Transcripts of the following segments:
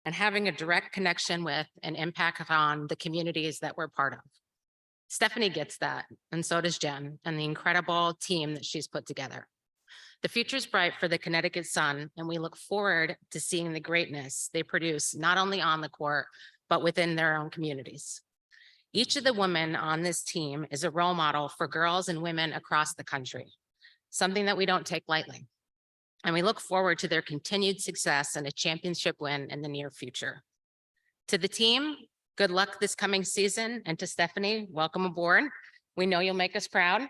and having a direct connection with and impact on the communities that we're part of. Stephanie gets that, and so does Jen and the incredible team that she's put together. The future is bright for the Connecticut Sun, and we look forward to seeing the greatness they produce, not only on the court, but within their own communities. Each of the women on this team is a role model for girls and women across the country, something that we don't take lightly. And we look forward to their continued success and a championship win in the near future. To the team, good luck this coming season, and to Stephanie, welcome aboard. We know you'll make us proud.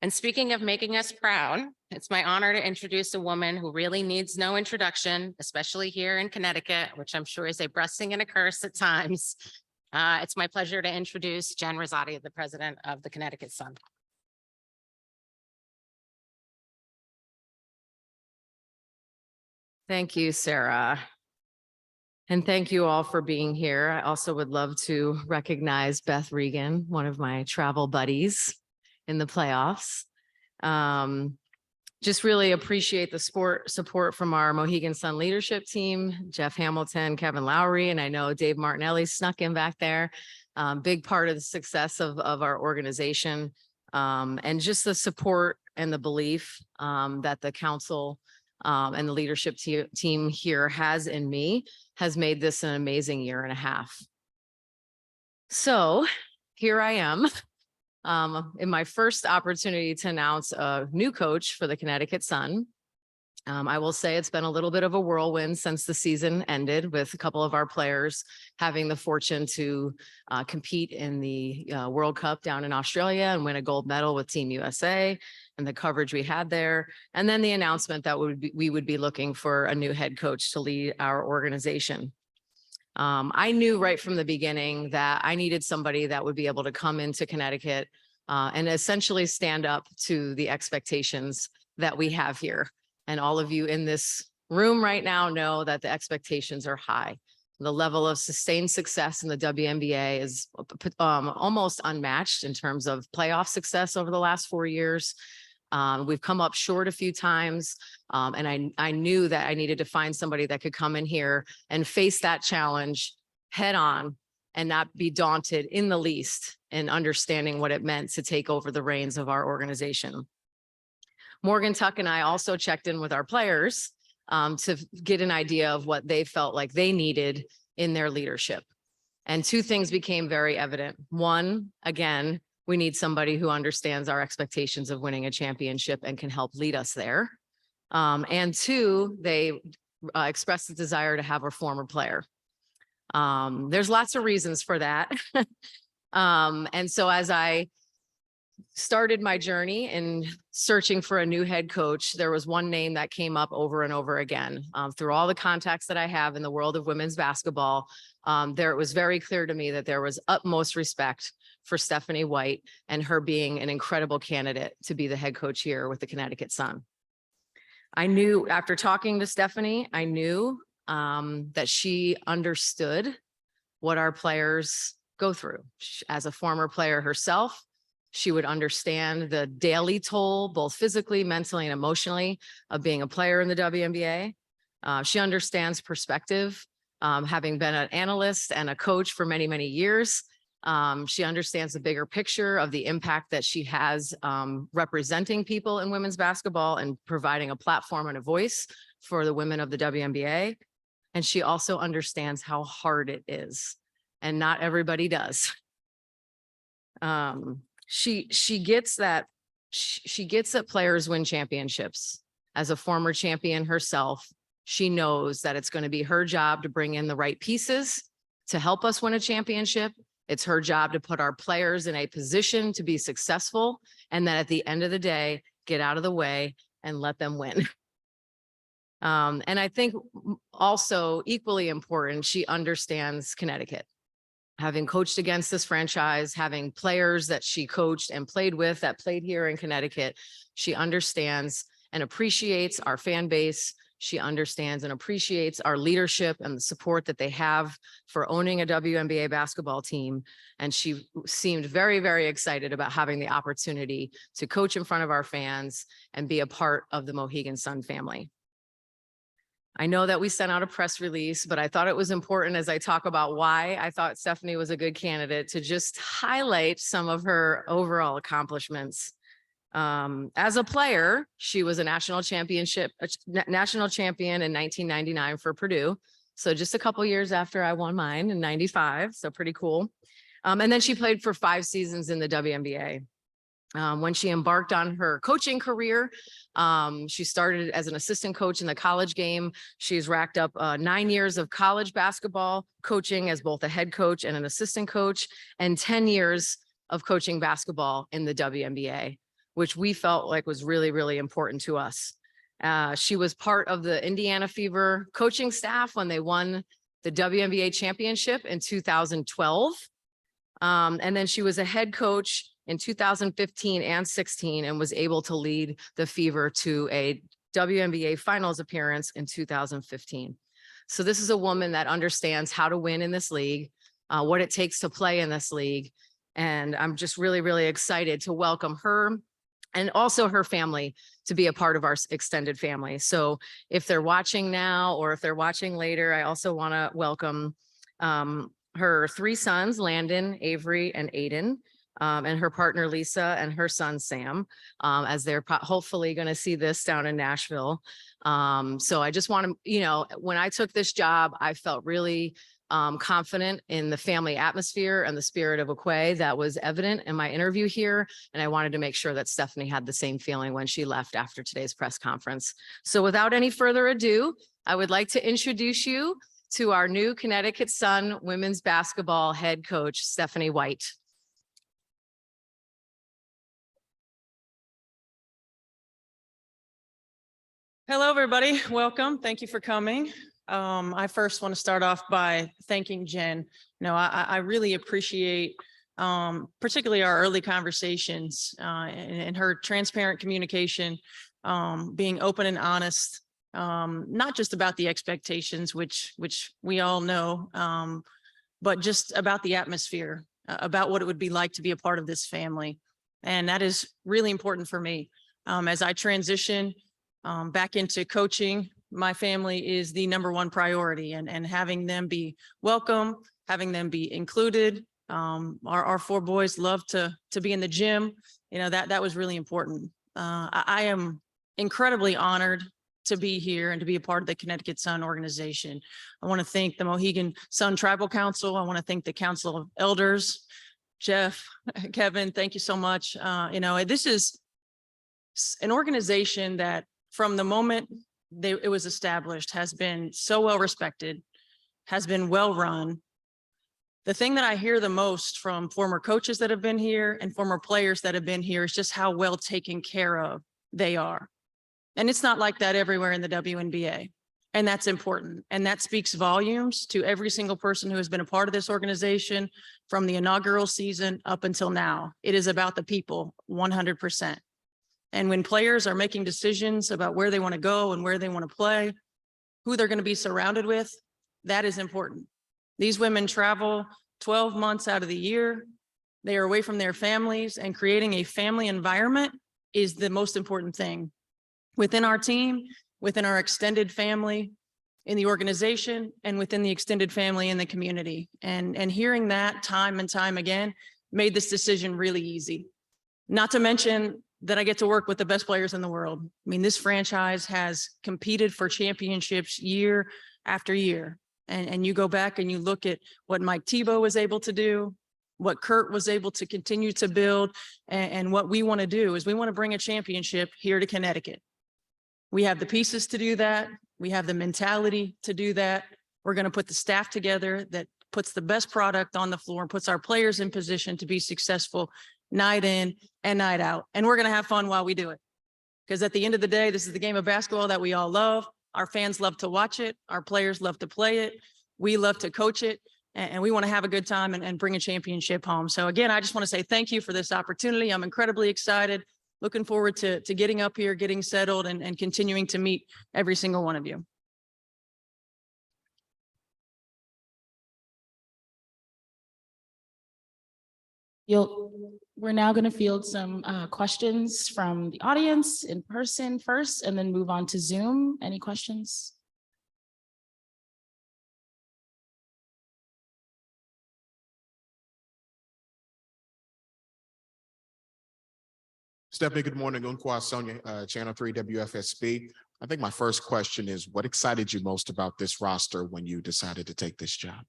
And speaking of making us proud, it's my honor to introduce a woman who really needs no introduction, especially here in Connecticut, which I'm sure is a blessing and a curse at times. It's my pleasure to introduce Jen Rizzotti, the president of the Connecticut Sun. Thank you, Sarah. And thank you all for being here. I also would love to recognize Beth Regan, one of my travel buddies in the playoffs. Just really appreciate the support from our Mohegan Sun leadership team, Jeff Hamilton, Kevin Lowry, and I know Dave Martinelli snuck in back there. Big part of the success of our organization, and just the support and the belief that the council and the leadership team here has in me has made this an amazing year and a half. So here I am in my first opportunity to announce a new coach for the Connecticut Sun. I will say it's been a little bit of a whirlwind since the season ended, with a couple of our players having the fortune to compete in the World Cup down in Australia and win a gold medal with Team USA, and the coverage we had there. And then the announcement that we would be looking for a new head coach to lead our organization. I knew right from the beginning that I needed somebody that would be able to come into Connecticut and essentially stand up to the expectations that we have here. And all of you in this room right now know that the expectations are high. The level of sustained success in the WNBA is almost unmatched in terms of playoff success over the last 4 years. We've come up short a few times, and I knew that I needed to find somebody that could come in here and face that challenge head on and not be daunted in the least in understanding what it meant to take over the reins of our organization. Morgan Tuck and I also checked in with our players to get an idea of what they felt like they needed in their leadership. And two things became very evident. One, again, we need somebody who understands our expectations of winning a championship and can help lead us there. And two, they expressed the desire to have a former player. There's lots of reasons for that. And so as I started my journey in searching for a new head coach, there was one name that came up over and over again. Through all the contacts that I have in the world of women's basketball, it was very clear to me that there was utmost respect for Stephanie White and her being an incredible candidate to be the head coach here with the Connecticut Sun. I knew after talking to Stephanie, I knew that she understood what our players go through. As a former player herself, she would understand the daily toll, both physically, mentally, and emotionally, of being a player in the WNBA. She understands perspective, having been an analyst and a coach for many, many years. She understands the bigger picture of the impact that she has representing people in women's basketball and providing a platform and a voice for the women of the WNBA. And she also understands how hard it is, and not everybody does. She gets that players win championships. As a former champion herself, she knows that it's going to be her job to bring in the right pieces to help us win a championship. It's her job to put our players in a position to be successful, and then at the end of the day, get out of the way and let them win. And I think also equally important, she understands Connecticut. Having coached against this franchise, having players that she coached and played with that played here in Connecticut, she understands and appreciates our fan base. She understands and appreciates our leadership and the support that they have for owning a WNBA basketball team. And she seemed very, very excited about having the opportunity to coach in front of our fans and be a part of the Mohegan Sun family. I know that we sent out a press release, but I thought it was important as I talk about why I thought Stephanie was a good candidate to just highlight some of her overall accomplishments. As a player, she was a national champion in 1999 for Purdue. So just a couple years after I won mine in 95. So pretty cool. And then she played for 5 seasons in the WNBA. When she embarked on her coaching career, she started as an assistant coach in the college game. She's racked up 9 years of college basketball coaching as both a head coach and an assistant coach, and 10 years of coaching basketball in the WNBA, which we felt like was really, really important to us. She was part of the Indiana Fever coaching staff when they won the WNBA championship in 2012. And then she was a head coach in 2015 and 16 and was able to lead the Fever to a WNBA finals appearance in 2015. So this is a woman that understands how to win in this league, what it takes to play in this league. And I'm just really, really excited to welcome her and also her family to be a part of our extended family. So if they're watching now or if they're watching later, I also want to welcome her 3 sons, Landon, Avery, and Aiden, and her partner, Lisa, and her son, Sam, as they're hopefully going to see this down in Nashville. So I just want to, you know, when I took this job, I felt really confident in the family atmosphere and the spirit of Aquay that was evident in my interview here. And I wanted to make sure that Stephanie had the same feeling when she left after today's press conference. So without any further ado, I would like to introduce you to our new Connecticut Sun women's basketball head coach, Stephanie White. Hello, everybody. Welcome. Thank you for coming. I first want to start off by thanking Jen. You know, I really appreciate particularly our early conversations and her transparent communication, being open and honest, not just about the expectations, which we all know, but just about the atmosphere, about what it would be like to be a part of this family. And that is really important for me. As I transition back into coaching, my family is the #1 priority, and having them be welcome, having them be included. Our 4 boys love to be in the gym. You know, that was really important. I am incredibly honored to be here and to be a part of the Connecticut Sun organization. I want to thank the Mohegan Sun Tribal Council. I want to thank the Council of Elders. Jeff, Kevin, thank you so much. You know, this is an organization that from the moment it was established has been so well respected, has been well run. The thing that I hear the most from former coaches that have been here and former players that have been here is just how well taken care of they are. And it's not like that everywhere in the WNBA. And that's important. And that speaks volumes to every single person who has been a part of this organization from the inaugural season up until now. It is about the people 100%. And when players are making decisions about where they want to go and where they want to play, who they're going to be surrounded with, that is important. These women travel 12 months out of the year. They are away from their families, and creating a family environment is the most important thing within our team, within our extended family, in the organization, and within the extended family in the community. And hearing that time and time again made this decision really easy. Not to mention that I get to work with the best players in the world. I mean, this franchise has competed for championships year after year. And you go back and you look at what Mike Tebow was able to do, what Kurt was able to continue to build, and what we want to do is we want to bring a championship here to Connecticut. We have the pieces to do that. We have the mentality to do that. We're going to put the staff together that puts the best product on the floor and puts our players in position to be successful night in and night out. And we're going to have fun while we do it. Because at the end of the day, this is the game of basketball that we all love. Our fans love to watch it. Our players love to play it. We love to coach it. And we want to have a good time and bring a championship home. So again, I just want to say thank you for this opportunity. I'm incredibly excited. Looking forward to getting up here, getting settled, and continuing to meet every single one of you. We're now going to field some questions from the audience in person first, and then move on to Zoom. Any questions? Stephanie, good morning. Unqua Sonia, Channel 3 WFSB. I think my first question is, what excited you most about this roster when you decided to take this job?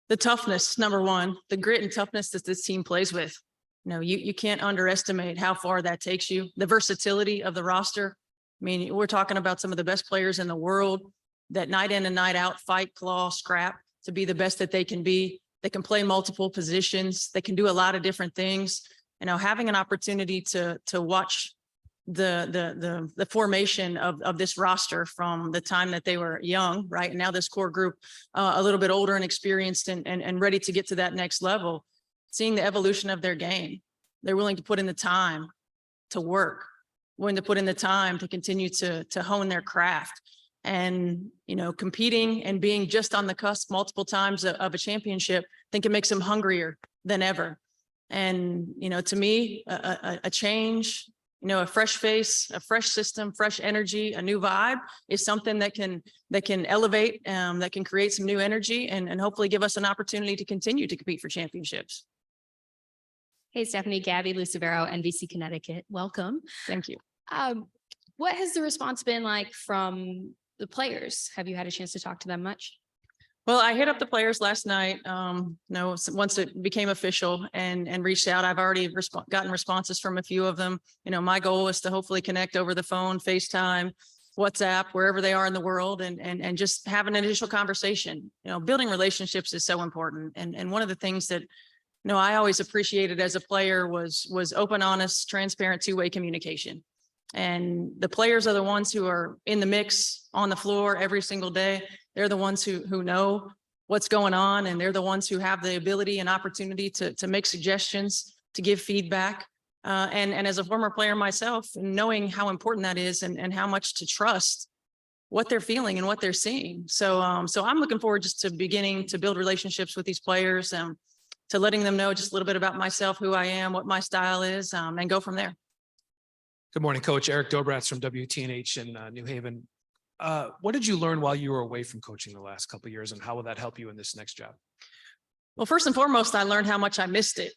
The toughness, number one, the grit and toughness that this team plays with. No, you can't underestimate how far that takes you. The versatility of the roster. I mean, we're talking about some of the best players in the world that night in and night out fight, claw, scrap to be the best that they can be. They can play multiple positions. They can do a lot of different things. You know, having an opportunity to watch the formation of this roster from the time that they were young, right? And now this core group, a little bit older and experienced and ready to get to that next level, seeing the evolution of their game. They're willing to put in the time to work, willing to put in the time to continue to hone their craft. And, you know, competing and being just on the cusp multiple times of a championship, I think it makes them hungrier than ever. And, you know, to me, a change, you know, a fresh face, a fresh system, fresh energy, a new vibe is something that can elevate, that can create some new energy and hopefully give us an opportunity to continue to compete for championships. Hey, Stephanie, Gabby Lucivero, NBC Connecticut. Welcome. Thank you. What has the response been like from the players? Have you had a chance to talk to them much? Well, I hit up the players last night, once it became official and reached out. I've already gotten responses from a few of them. You know, my goal is to hopefully connect over the phone, FaceTime, WhatsApp, wherever they are in the world and just have an initial conversation. You know, building relationships is so important. And one of the things that, you know, I always appreciated as a player was open, honest, transparent, two-way communication. And the players are the ones who are in the mix on the floor every single day. They're the ones who know what's going on, and they're the ones who have the ability and opportunity to make suggestions, to give feedback. And as a former player myself, knowing how important that is and how much to trust what they're feeling and what they're seeing. So, so I'm looking forward just to beginning to build relationships with these players, to letting them know just a little bit about myself, who I am, what my style is, and go from there. Good morning, Coach. Eric Dobratz from WTNH in New Haven. What did you learn while you were away from coaching the last couple of years, and how will that help you in this next job? Well, first and foremost, I learned how much I missed it.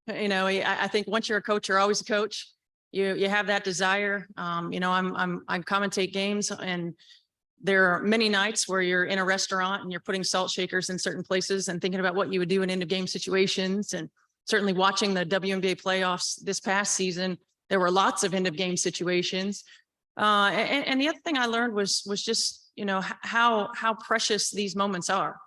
You know, I think once you're a coach, you're always a coach. You have that desire. You know, I commentate games, and there are many nights where you're in a restaurant and you're putting salt shakers in certain places and thinking about what you would do in end of game situations. And certainly watching the WNBA playoffs this past season, there were lots of end of game situations. And the other thing I learned was just, you know, how precious these moments are.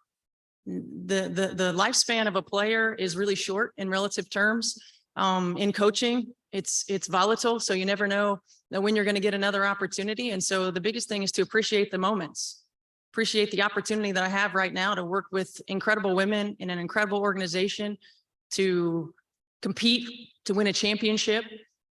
The lifespan of a player is really short in relative terms. In coaching, it's volatile. So you never know when you're going to get another opportunity. And so the biggest thing is to appreciate the moments, appreciate the opportunity that I have right now to work with incredible women in an incredible organization, to compete, to win a championship,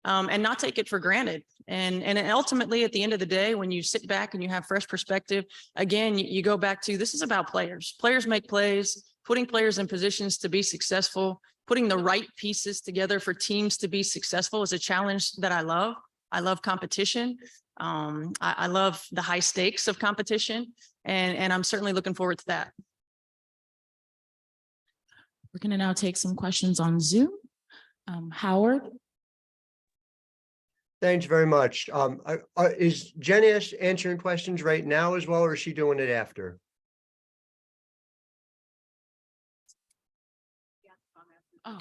and not take it for granted. And ultimately, at the end of the day, when you sit back and you have fresh perspective, again, you go back to, this is about players. Players make plays, putting players in positions to be successful, putting the right pieces together for teams to be successful is a challenge that I love. I love competition. I love the high stakes of competition, and I'm certainly looking forward to that. We're going to now take some questions on Zoom. Howard. Thanks very much. Is Jen answering questions right now as well, or is she doing it after? Oh,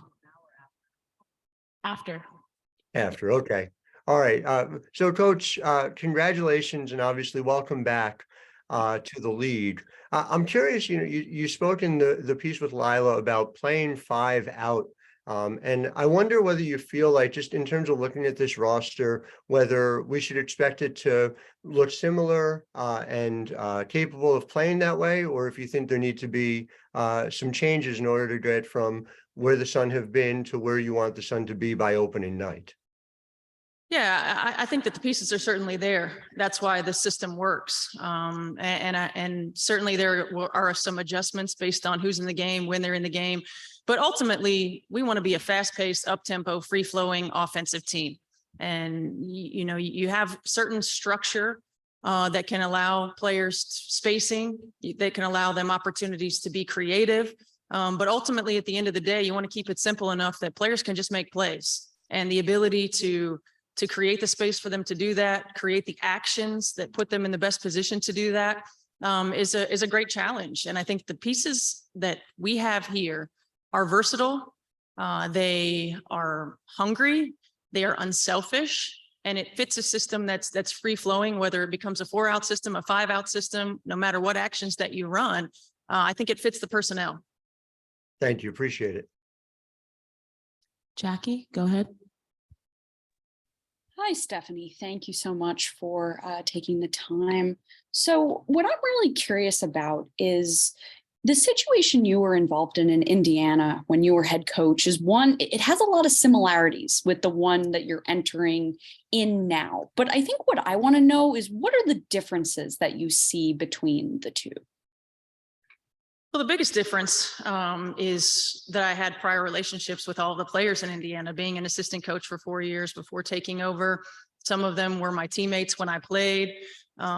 after. After, okay. All right. So Coach, congratulations and obviously welcome back to the league. I'm curious, you know, you spoke in the piece with Lila about playing 5 out. And I wonder whether you feel like, just in terms of looking at this roster, whether we should expect it to look similar and capable of playing that way, or if you think there need to be some changes in order to get from where the Sun have been to where you want the Sun to be by opening night. Yeah, I think that the pieces are certainly there. That's why the system works. And certainly there are some adjustments based on who's in the game, when they're in the game. But ultimately, we want to be a fast-paced, up-tempo, free-flowing offensive team. And, you know, you have certain structure that can allow players spacing, that can allow them opportunities to be creative. But ultimately, at the end of the day, you want to keep it simple enough that players can just make plays. and the ability to create the space for them to do that, create the actions that put them in the best position to do that, is a great challenge. And I think the pieces that we have here are versatile. They are hungry. They are unselfish, and it fits a system that's free flowing, whether it becomes a 4-out system, a 5-out system, no matter what actions that you run. I think it fits the personnel. Thank you. Appreciate it. Jackie, go ahead. Hi, Stephanie. Thank you so much for taking the time. So what I'm really curious about is the situation you were involved in Indiana when you were head coach is one, it has a lot of similarities with the one that you're entering in now. But I think what I want to know is, what are the differences that you see between the two? Well, the biggest difference is that I had prior relationships with all the players in Indiana, being an assistant coach for 4 years before taking over. Some of them were my teammates when I played.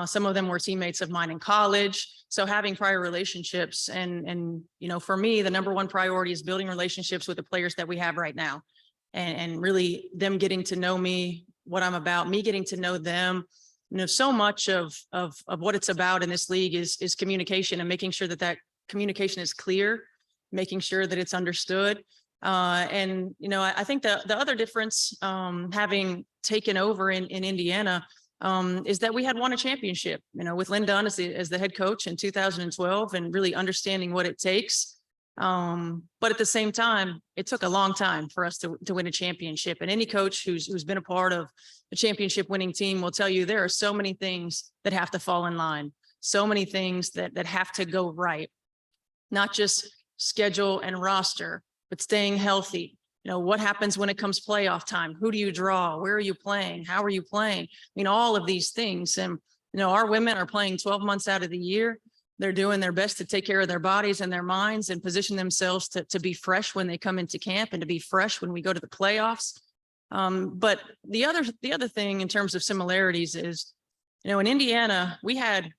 Some of them were teammates of mine in college. So having prior relationships and you know, for me, the number one priority is building relationships with the players that we have right now, and really them getting to know me, what I'm about, me getting to know them. You know, so much of what it's about in this league is communication, and making sure that communication is clear, making sure that it's understood. And, you know, I think the other difference, having taken over in Indiana, is that we had won a championship, you know, with Lynn Dunn as the head coach in 2012, and really understanding what it takes. But at the same time, it took a long time for us to win a championship. And any coach who's been a part of a championship winning team will tell you there are so many things that have to fall in line, so many things that have to go right. Not just schedule and roster, but staying healthy. You know, what happens when it comes playoff time? Who do you draw? Where are you playing? How are you playing? I mean, all of these things. And, you know, our women are playing 12 months out of the year. They're doing their best to take care of their bodies and their minds and position themselves to be fresh when they come into camp and to be fresh when we go to the playoffs. But the other thing in terms of similarities is, you know, in Indiana, we had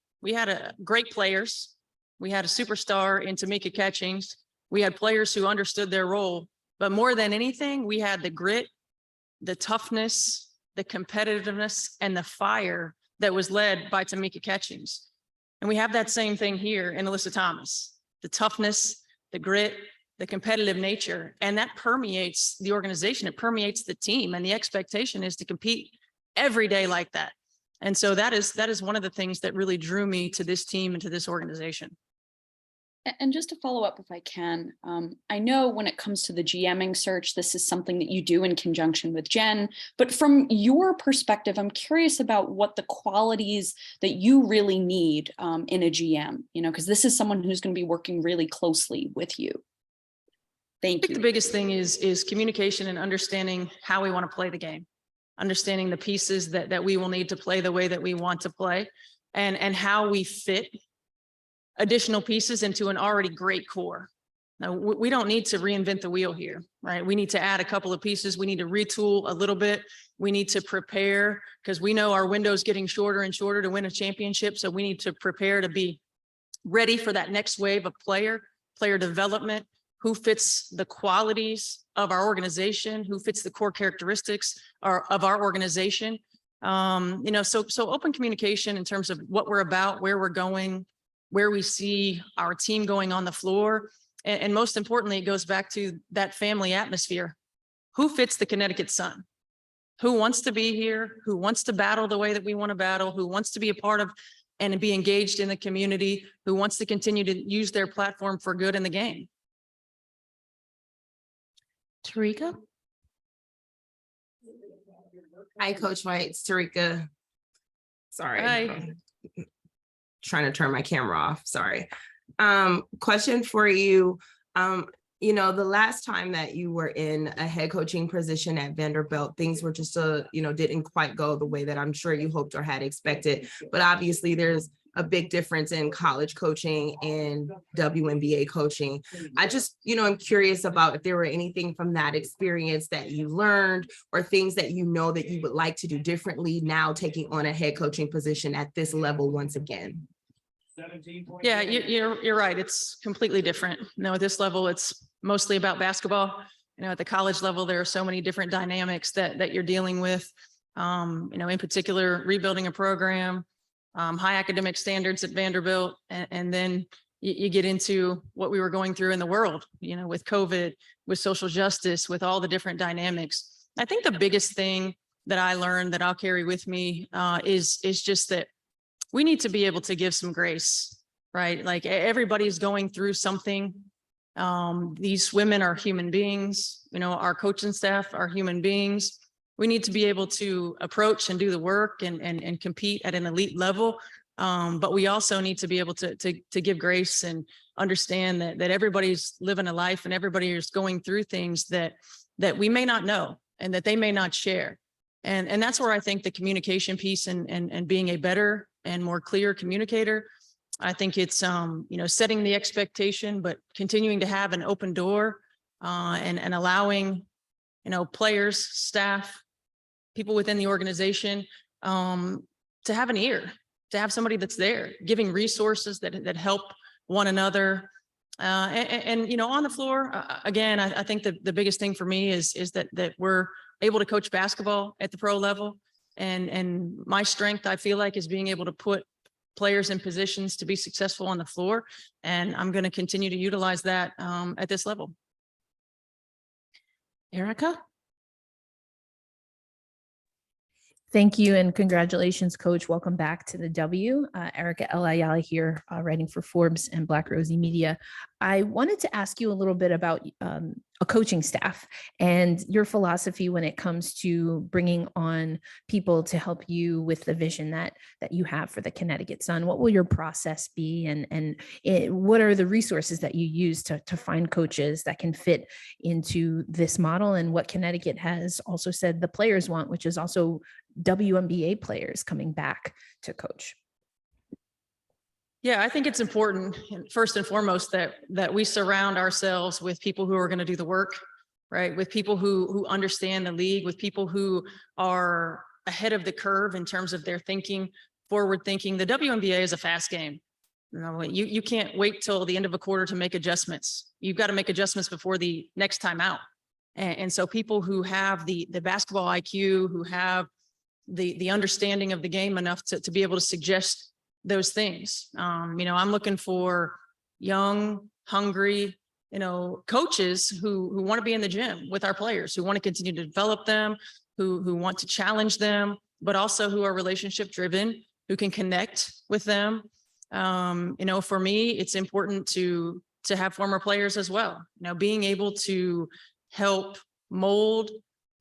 great players. We had a superstar in Tamika Catchings. We had players who understood their role, but more than anything, we had the grit, the toughness, the competitiveness, and the fire that was led by Tamika Catchings. And we have that same thing here in Alyssa Thomas, the toughness, the grit, the competitive nature, and that permeates the organization. It permeates the team, and the expectation is to compete every day like that. And so that is one of the things that really drew me to this team and to this organization. And just to follow up, if I can, I know when it comes to the GMing search, this is something that you do in conjunction with Jen, but from your perspective, I'm curious about what the qualities that you really need in a GM, you know, because this is someone who's going to be working really closely with you. Thank you. I think the biggest thing is communication and understanding how we want to play the game, understanding the pieces that we will need to play the way that we want to play, and how we fit additional pieces into an already great core. Now, we don't need to reinvent the wheel here, right? We need to add a couple of pieces. We need to retool a little bit. We need to prepare, because we know our window is getting shorter and shorter to win a championship. So we need to prepare to be ready for that next wave of player development, who fits the qualities of our organization, who fits the core characteristics of our organization. You know, so open communication in terms of what we're about, where we're going, where we see our team going on the floor. And most importantly, it goes back to that family atmosphere. Who fits the Connecticut Sun? Who wants to be here? Who wants to battle the way that we want to battle? Who wants to be a part of and be engaged in the community? Who wants to continue to use their platform for good in the game? Tarika. Hi, Coach White. It's Tarika. Sorry. Hi. Trying to turn my camera off. Sorry. Question for you. You know, the last time that you were in a head coaching position at Vanderbilt, things were just, didn't quite go the way that I'm sure you hoped or had expected. But obviously there's a big difference in college coaching and WNBA coaching. I just, I'm curious about if there were anything from that experience that you learned, or things that you know that you would like to do differently now taking on a head coaching position at this level once again. Yeah, you're right. It's completely different. At this level, it's mostly about basketball. at the college level, there are so many different dynamics that you're dealing with. In particular, rebuilding a program, high academic standards at Vanderbilt, and then you get into what we were going through in the world, with COVID, with social justice, with all the different dynamics. I think the biggest thing that I learned that I'll carry with me is just that we need to be able to give some grace, right? Like everybody's going through something. These women are human beings, our coaching staff are human beings. We need to be able to approach and do the work and compete at an elite level. But we also need to be able to give grace and understand that everybody's living a life and everybody is going through things that we may not know and that they may not share. And that's where I think the communication piece and being a better and more clear communicator, I think it's, setting the expectation, but continuing to have an open door and allowing, players, staff, people within the organization to have an ear, to have somebody that's there, giving resources that help one another. And on the floor, again, I think the biggest thing for me is that we're able to coach basketball at the pro level. And my strength, I feel like, is being able to put players in positions to be successful on the floor. And I'm going to continue to utilize that at this level. Erica? Thank you and congratulations, Coach. Welcome back to the W. Erica El Ayala here, writing for Forbes and Black Rosie Media. I wanted to ask you a little bit about a coaching staff and your philosophy when it comes to bringing on people to help you with the vision that you have for the Connecticut Sun. What will your process be, and what are the resources that you use to find coaches that can fit into this model, and what Connecticut has also said the players want, which is also WNBA players coming back to coach? Yeah, I think it's important, first and foremost, that we surround ourselves with people who are going to do the work, right? With people who understand the league, with people who are ahead of the curve in terms of their thinking, forward thinking. The WNBA is a fast game. You can't wait till the end of a quarter to make adjustments. You've got to make adjustments before the next time out. And so people who have the basketball IQ, who have the understanding of the game enough to be able to suggest those things. I'm looking for young, hungry, coaches who want to be in the gym with our players, who want to continue to develop them, who want to challenge them, but also who are relationship driven, who can connect with them. For me, it's important to have former players as well. Being able to help mold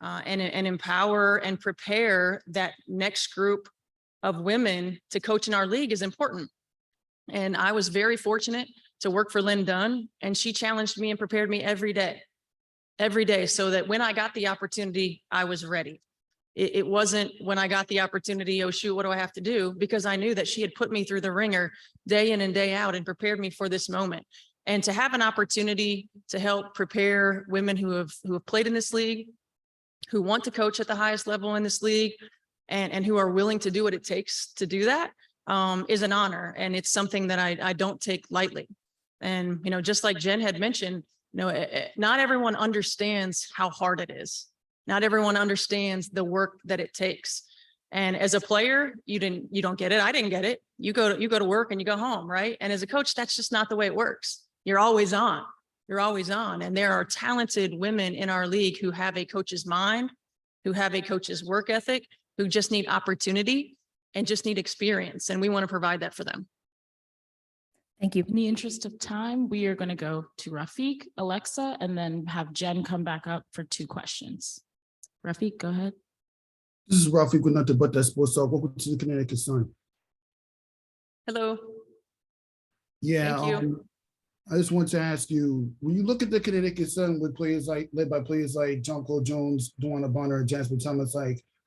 and empower and prepare that next group of women to coach in our league is important. And I was very fortunate to work for Lynn Dunn, and she challenged me and prepared me every day, so that when I got the opportunity, I was ready. It wasn't when I got the opportunity, oh shoot, what do I have to do? Because I knew that she had put me through the ringer day in and day out and prepared me for this moment. And to have an opportunity to help prepare women who have played in this league, who want to coach at the highest level in this league, and who are willing to do what it takes to do that, is an honor. And it's something that I don't take lightly. And, just like Jen had mentioned, not everyone understands how hard it is. Not everyone understands the work that it takes. And as a player, you don't get it. I didn't get it. You go to work and you go home, right? And as a coach, that's just not the way it works. You're always on. You're always on. And there are talented women in our league who have a coach's mind, who have a coach's work ethic, who just need opportunity and just need experience. And we want to provide that for them. Thank you. In the interest of time, we are going to go to Rafiq, Alexa, and then have Jen come back up for 2 questions. Rafiq, go ahead. This is Rafiq with Nothing But That Sports Talk. Welcome to the Connecticut Sun. Hello. Yeah, Thank you. I just want to ask you, when you look at the Connecticut Sun with players led by players like John Cole Jones, Duana Bonner, Jasmine Thomas,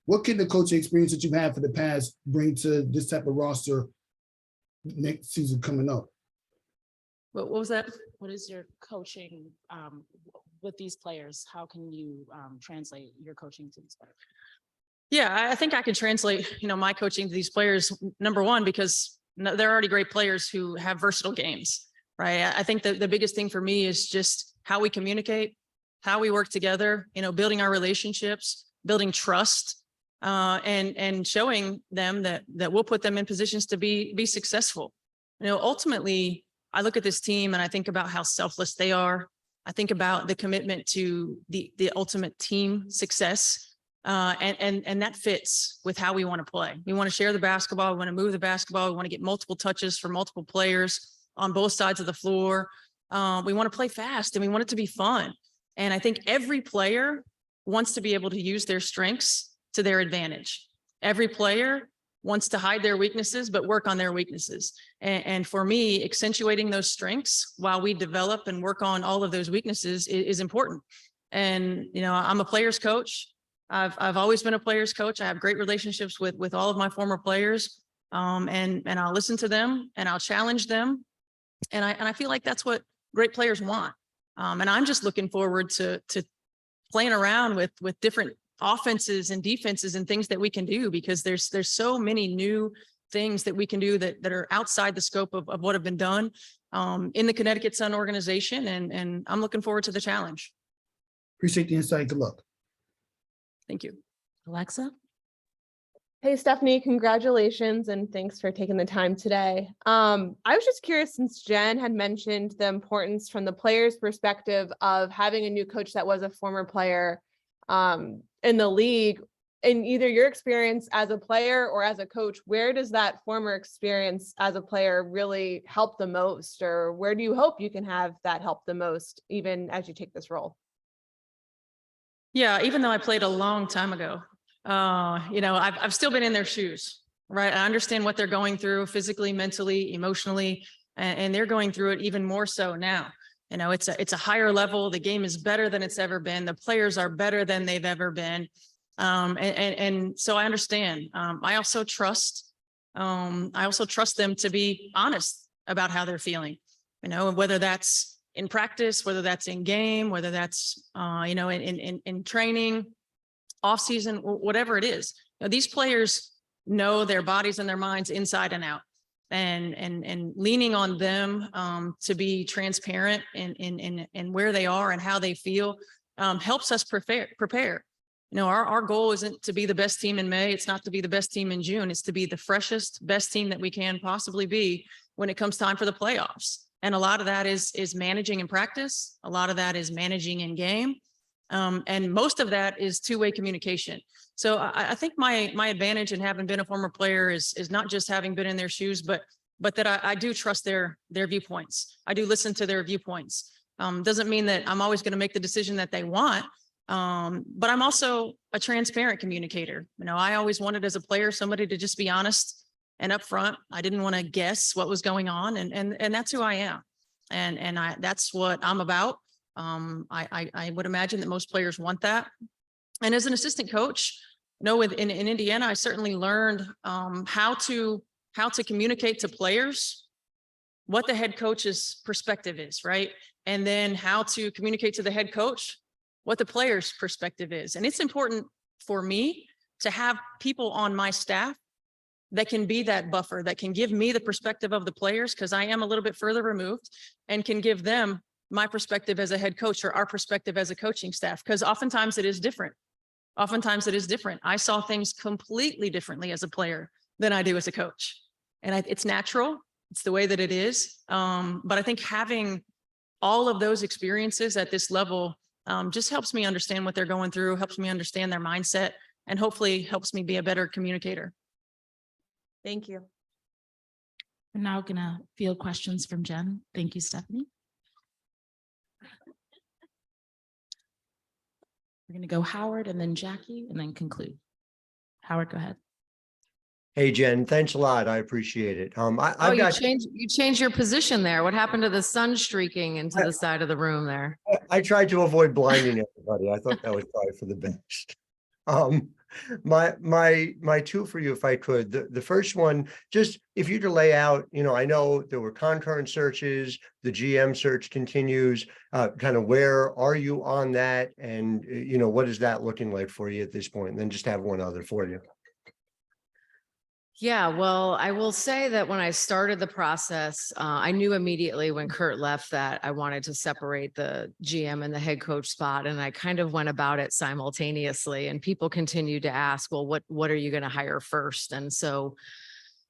what can the coaching experience that you've had for the past bring to this type of roster next season coming up? What was that? What is your coaching with these players? How can you translate your coaching to these players? Yeah, I think I can translate, my coaching to these players, number one, because they're already great players who have versatile games, right? I think the biggest thing for me is just how we communicate, how we work together, building our relationships, building trust, and showing them that we'll put them in positions to be successful. Ultimately, I look at this team and I think about how selfless they are. I think about the commitment to the ultimate team success. And that fits with how we want to play. We want to share the basketball. We want to move the basketball. We want to get multiple touches for multiple players on both sides of the floor. We want to play fast and we want it to be fun. And I think every player wants to be able to use their strengths to their advantage. Every player wants to hide their weaknesses, but work on their weaknesses. And for me, accentuating those strengths while we develop and work on all of those weaknesses is important. And, I'm a player's coach. I've always been a player's coach. I have great relationships with all of my former players. And I'll listen to them and I'll challenge them. And I feel like that's what great players want. And I'm just looking forward to playing around with different offenses and defenses and things that we can do, because there's so many new things that we can do that are outside the scope of what have been done in the Connecticut Sun organization. And I'm looking forward to the challenge. Appreciate the insight. Good luck. Thank you. Alexa? Hey, Stephanie, congratulations and thanks for taking the time today. I was just curious, since Jen had mentioned the importance from the player's perspective of having a new coach that was a former player in the league, in either your experience as a player or as a coach, where does that former experience as a player really help the most? Or where do you hope you can have that help the most, even as you take this role? Yeah, even though I played a long time ago, I've still been in their shoes, right? I understand what they're going through physically, mentally, emotionally, and they're going through it even more so now. It's a higher level. The game is better than it's ever been. The players are better than they've ever been. And so I understand. I also trust them to be honest about how they're feeling, whether that's in practice, whether that's in game, whether that's, in training, off season, whatever it is. These players know their bodies and their minds inside and out, and leaning on them to be transparent in where they are and how they feel helps us prepare. Our goal isn't to be the best team in May. It's not to be the best team in June. It's to be the freshest, best team that we can possibly be when it comes time for the playoffs. And a lot of that is managing in practice. A lot of that is managing in game. And most of that is two-way communication. So I think my advantage in having been a former player is not just having been in their shoes, but that I do trust their viewpoints. I do listen to their viewpoints. Doesn't mean that I'm always going to make the decision that they want. But I'm also a transparent communicator. I always wanted as a player, somebody to just be honest and upfront. I didn't want to guess what was going on. And that's who I am. And that's what I'm about. I would imagine that most players want that. And as an assistant coach, in Indiana, I certainly learned how to communicate to players what the head coach's perspective is, right? And then how to communicate to the head coach what the player's perspective is. And it's important for me to have people on my staff that can be that buffer, that can give me the perspective of the players, because I am a little bit further removed, and can give them my perspective as a head coach or our perspective as a coaching staff, because oftentimes it is different. I saw things completely differently as a player than I do as a coach. And it's natural. It's the way that it is. But I think having all of those experiences at this level just helps me understand what they're going through, helps me understand their mindset, and hopefully helps me be a better communicator. Thank you. We're now gonna field questions from Jen. Thank you, Stephanie. We're gonna go Howard and then Jackie and then conclude. Howard, go ahead. Hey, Jen, thanks a lot. I appreciate it. You changed your position there. What happened to the sun streaking into the side of the room there? I tried to avoid blinding everybody. I thought that was probably for the best. My two for you, if I could. The first one, just if you to lay out, I know there were concurrent searches, the GM search continues, kind of where are you on that? And, what is that looking like for you at this point? And then just have one other for you. Yeah, well, I will say that when I started the process, I knew immediately when Kurt left that I wanted to separate the GM and the head coach spot. And I kind of went about it simultaneously, and people continued to ask, well, what are you going to hire first? And so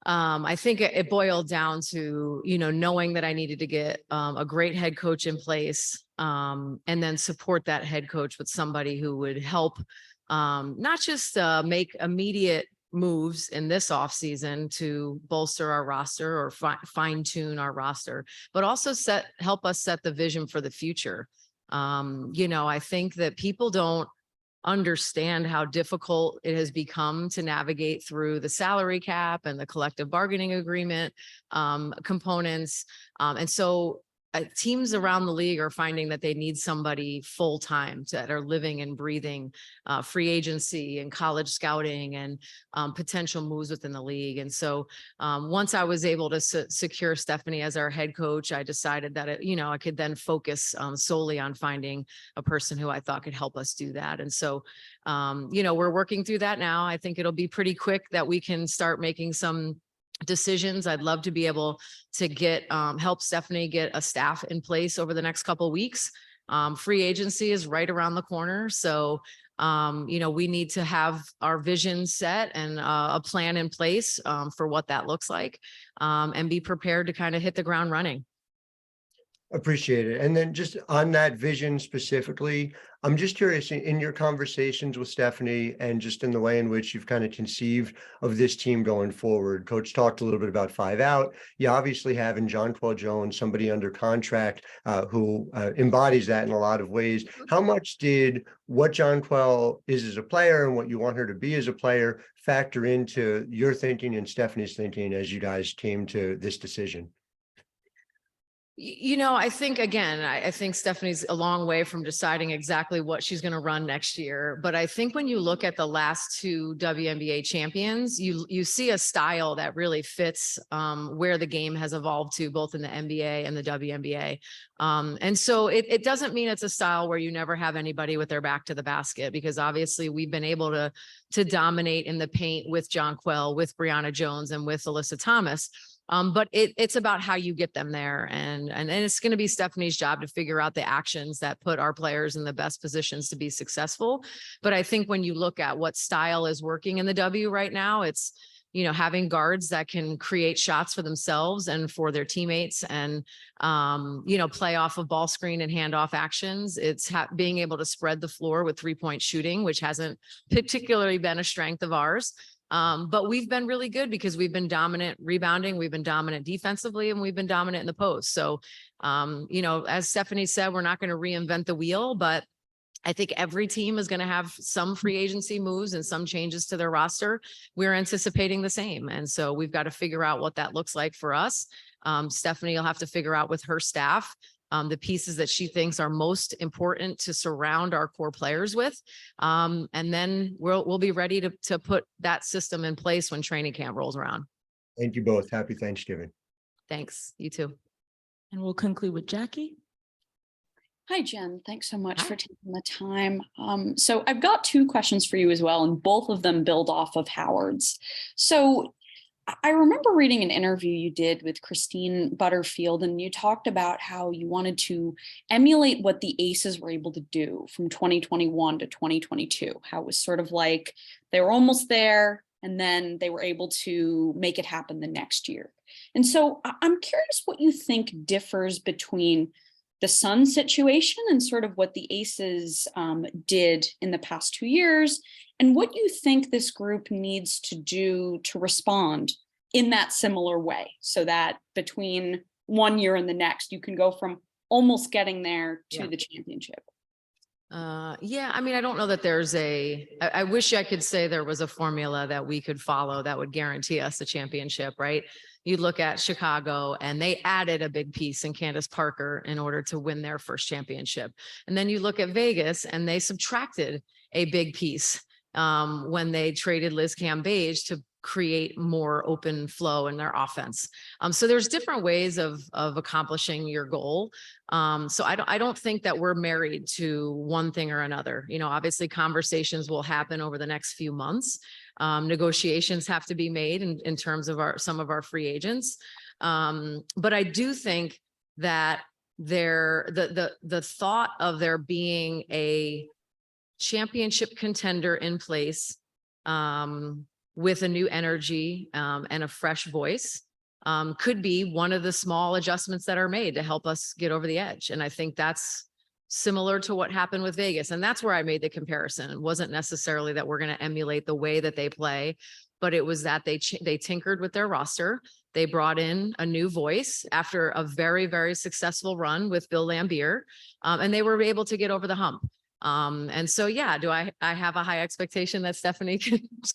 I think it boiled down to, knowing that I needed to get a great head coach in place, and then support that head coach with somebody who would help not just make immediate moves in this offseason to bolster our roster or fine tune our roster, but also help us set the vision for the future. I think that people don't understand how difficult it has become to navigate through the salary cap and the collective bargaining agreement components. And so teams around the league are finding that they need somebody full time that are living and breathing free agency and college scouting and potential moves within the league. And so once I was able to secure Stephanie as our head coach, I decided that I could then focus solely on finding a person who I thought could help us do that. And so we're working through that now. I think it'll be pretty quick that we can start making some decisions. I'd love to be able to get help Stephanie get a staff in place over the next couple of weeks. Free agency is right around the corner. So, we need to have our vision set and a plan in place for what that looks like, and be prepared to kind of hit the ground running. Appreciate it. And then just on that vision specifically, I'm just curious in your conversations with Stephanie and just in the way in which you've kind of conceived of this team going forward. Coach talked a little bit about 5 out. You obviously have in Jonquel Jones, somebody under contract who embodies that in a lot of ways. How much did what Jonquel is as a player and what you want her to be as a player factor into your thinking and Stephanie's thinking as you guys came to this decision? I think, again, I think Stephanie's a long way from deciding exactly what she's going to run next year. But I think when you look at the last 2 WNBA champions, you see a style that really fits where the game has evolved to, both in the NBA and the WNBA. And so it doesn't mean it's a style where you never have anybody with their back to the basket, because obviously we've been able to dominate in the paint with Jonquel, with Brianna Jones, and with Alyssa Thomas. But it's about how you get them there. And it's going to be Stephanie's job to figure out the actions that put our players in the best positions to be successful. But I think when you look at what style is working in the W right now, it's, having guards that can create shots for themselves and for their teammates and, play off of ball screen and handoff actions. It's being able to spread the floor with 3-point shooting, which hasn't particularly been a strength of ours. But we've been really good because we've been dominant rebounding, we've been dominant defensively, and we've been dominant in the post. So, as Stephanie said, we're not going to reinvent the wheel, but I think every team is going to have some free agency moves and some changes to their roster. We're anticipating the same. And so we've got to figure out what that looks like for us. Stephanie will have to figure out with her staff the pieces that she thinks are most important to surround our core players with. And then we'll be ready to put that system in place when training camp rolls around. Thank you both. Happy Thanksgiving. Thanks. You too. And we'll conclude with Jackie. Hi, Jen. Thanks so much for taking the time. So I've got 2 questions for you as well, and both of them build off of Howard's. So I remember reading an interview you did with Christine Butterfield, and you talked about how you wanted to emulate what the Aces were able to do from 2021 to 2022, how it was sort of like they were almost there and then they were able to make it happen the next year. And so I'm curious what you think differs between the Sun situation and sort of what the Aces did in the past 2 years, and what you think this group needs to do to respond in that similar way, so that between one year and the next, you can go from almost getting there to the championship. Yeah, I mean, I don't know that there's I wish I could say there was a formula that we could follow that would guarantee us a championship, right? You look at Chicago and they added a big piece in Candace Parker in order to win their first championship. And then you look at Vegas and they subtracted a big piece when they traded Liz Cambage to create more open flow in their offense. So there's different ways of accomplishing your goal. So I don't think that we're married to one thing or another. Obviously conversations will happen over the next few months. Negotiations have to be made in terms of some of our free agents. But I do think that the thought of there being a championship contender in place with a new energy and a fresh voice could be one of the small adjustments that are made to help us get over the edge. And I think that's similar to what happened with Vegas. And that's where I made the comparison. It wasn't necessarily that we're going to emulate the way that they play, but it was that they tinkered with their roster. They brought in a new voice after a very, very successful run with Bill Lambier, and they were able to get over the hump. And so, yeah, do I have a high expectation that Stephanie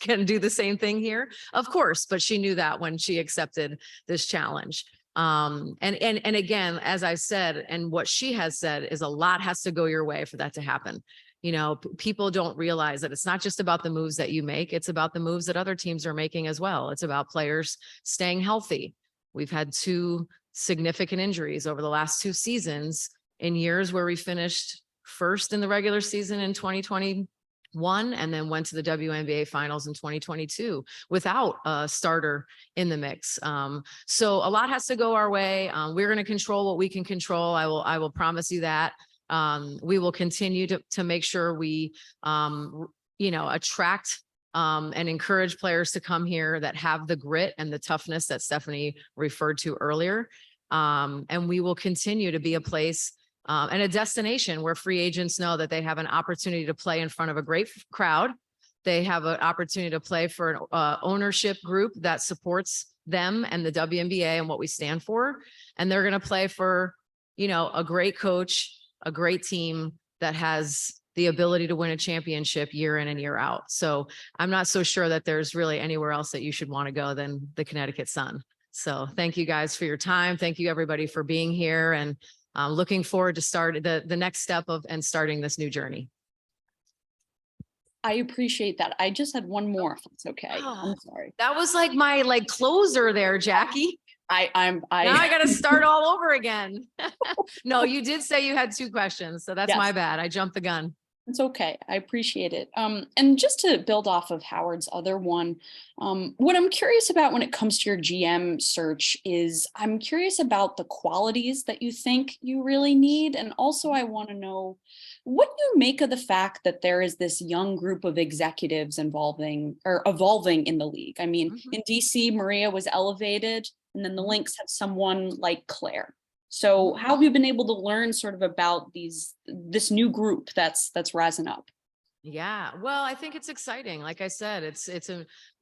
can do the same thing here? Of course, but she knew that when she accepted this challenge. And again, as I said, and what she has said is a lot has to go your way for that to happen. You know, people don't realize that it's not just about the moves that you make. It's about the moves that other teams are making as well. It's about players staying healthy. We've had 2 significant injuries over the last 2 seasons in years where we finished first in the regular season in 2021 and then went to the WNBA finals in 2022 without a starter in the mix. So a lot has to go our way. We're going to control what we can control. I will promise you that. We will continue to make sure we, attract and encourage players to come here that have the grit and the toughness that Stephanie referred to earlier. And we will continue to be a place and a destination where free agents know that they have an opportunity to play in front of a great crowd. They have an opportunity to play for an ownership group that supports them and the WNBA and what we stand for. And they're going to play for, a great coach, a great team that has the ability to win a championship year in and year out. So I'm not so sure that there's really anywhere else that you should want to go than the Connecticut Sun. So thank you guys for your time. Thank you everybody for being here, and looking forward to start the next step of and starting this new journey. I appreciate that. I just had one more, if that's okay. Oh, I'm sorry. That was like my closer there, Jackie. Now I got to start all over again. No, you did say you had 2 questions, so that's Yes. my bad. I jumped the gun. It's okay. I appreciate it. And just to build off of Howard's other one, what I'm curious about when it comes to your GM search is I'm curious about the qualities that you think you really need. And also I want to know what you make of the fact that there is this young group of executives evolving in the league. I mean, in DC, Maria was elevated, and then the Lynx have someone like Claire. So how have you been able to learn sort of about this new group that's rising up? Yeah, well, I think it's exciting. Like I said, it's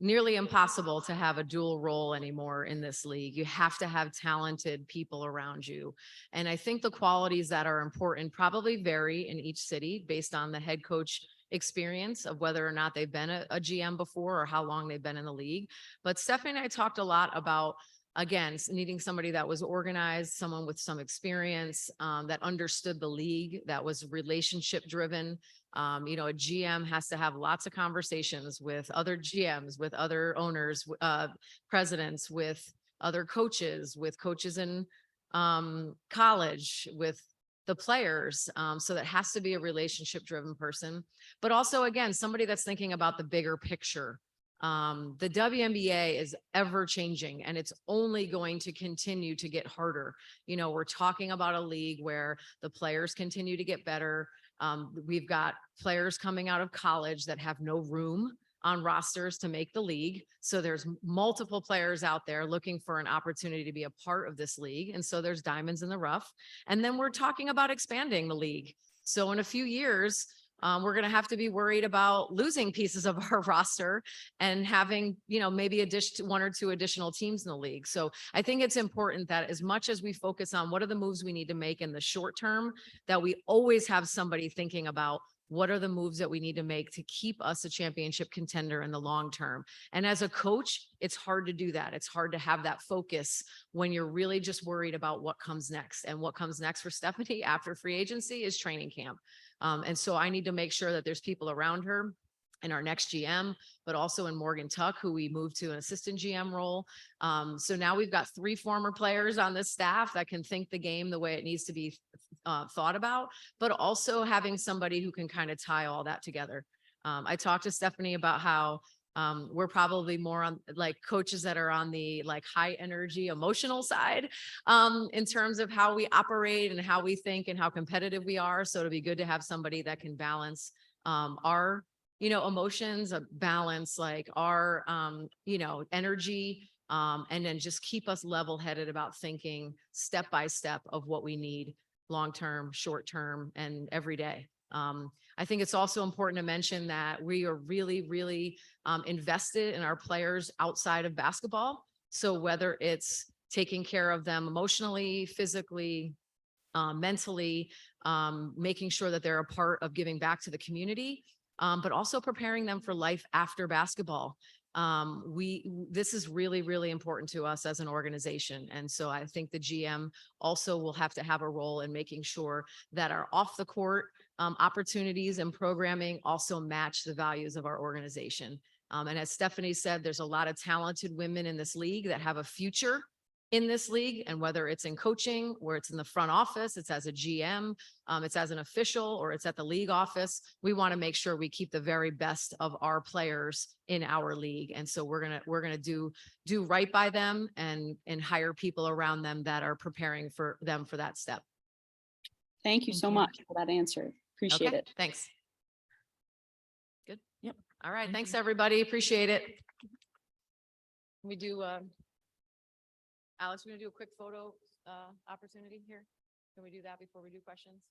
nearly impossible to have a dual role anymore in this league. You have to have talented people around you. And I think the qualities that are important probably vary in each city based on the head coach experience of whether or not they've been a GM before or how long they've been in the league. But Stephanie and I talked a lot about, again, needing somebody that was organized, someone with some experience, that understood the league, that was relationship driven. A GM has to have lots of conversations with other GMs, with other owners, presidents, with other coaches in college, with the players. So that has to be a relationship driven person, but also, again, somebody that's thinking about the bigger picture. The WNBA is ever changing, and it's only going to continue to get harder. We're talking about a league where the players continue to get better. We've got players coming out of college that have no room on rosters to make the league. So there's multiple players out there looking for an opportunity to be a part of this league. And so there's diamonds in the rough. And then we're talking about expanding the league. So in a few years, we're going to have to be worried about losing pieces of our roster and having, maybe 1 or 2 additional teams in the league. So I think it's important that as much as we focus on what are the moves we need to make in the short term, that we always have somebody thinking about what are the moves that we need to make to keep us a championship contender in the long term. And as a coach, it's hard to do that. It's hard to have that focus when you're really just worried about what comes next. And what comes next for Stephanie after free agency is training camp. And so I need to make sure that there's people around her in our next GM, but also in Morgan Tuck, who we moved to an assistant GM role. So now we've got 3 former players on this staff that can think the game the way it needs to be thought about, but also having somebody who can kind of tie all that together. I talked to Stephanie about how We're probably more on like coaches that are on the like high energy emotional side in terms of how we operate and how we think and how competitive we are. So it'll be good to have somebody that can balance our, emotions, balance like our, energy, and then just keep us level headed about thinking step by step of what we need long-term, short-term, and every day. I think it's also important to mention that we are really, really invested in our players outside of basketball. So whether it's taking care of them emotionally, physically, mentally, making sure that they're a part of giving back to the community, but also preparing them for life after basketball. This is really, really important to us as an organization. And so I think the GM also will have to have a role in making sure that our off the court opportunities and programming also match the values of our organization. And as Stephanie said, there's a lot of talented women in this league that have a future in this league. And whether it's in coaching, or it's in the front office, it's as a GM, it's as an official, or it's at the league office, we want to make sure we keep the very best of our players in our league. And so we're gonna do right by them and hire people around them that are preparing for them for that step. Thank you Thank so you. much for that answer. Appreciate Okay, it. thanks. Good. Yep. All right. Thank Thanks, you. everybody. Appreciate it. Can we do, Alex, we're gonna do a quick photo opportunity here. Can we do that before we do questions?